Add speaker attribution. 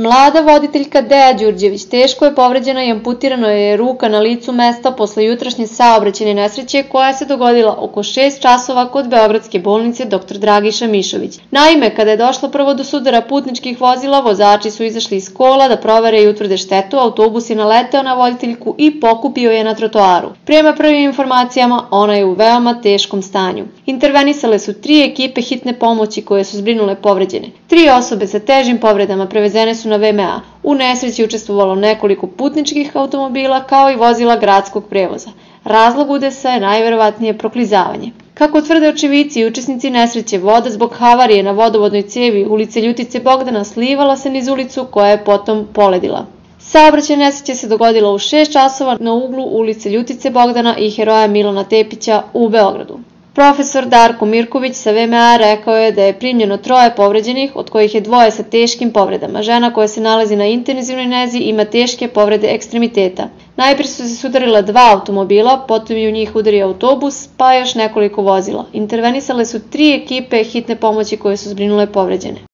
Speaker 1: Mlada voditeljka Deja Đurđević teško je povređena i amputirana je ruka na licu mesta posle jutrašnje saobraćajne nesreće koja se dogodila oko 6 časova kod Beogradske bolnice dr. Dragiša Mišović. Naime, kada je došlo prvo do sudara putničkih vozila, vozači su izašli iz kola da provere i utvrde štetu, autobus je naleteo na voditeljku i pokupio je na trotoaru. Prema prvim informacijama, ona je u veoma teškom stanju. Intervenisale su 3 ekipe hitne pomoći koje su zbrinule povređene. 3 osobe sa težim povredama prevezene su na VMA. U nesreći učestvovalo nekoliko putničkih automobila kao i vozila gradskog prevoza. Razlog udesa je najverovatnije proklizavanje. Kako tvrde očevici i učesnici nesreće, voda zbog havarije na vodovodnoj cevi ulice Ljutice Bogdana slivala se niz ulicu koja je potom poledila. Saobraćajna nesreća se dogodila u 6 časova na uglu ulice Ljutice Bogdana i Heroja Milana Tepića u Beogradu. Profesor Darko Mirković sa VMA rekao je da je primljeno 3 povređenih, od kojih je 2 sa teškim povredama. Žena koja se nalazi na intenzivnoj nezi ima teške povrede ekstremiteta. Najprije su se sudarila 2 automobila, potom je u njih udario autobus, pa još nekoliko vozila. Intervenisale su 3 ekipe hitne pomoći koje su zbrinule povređene.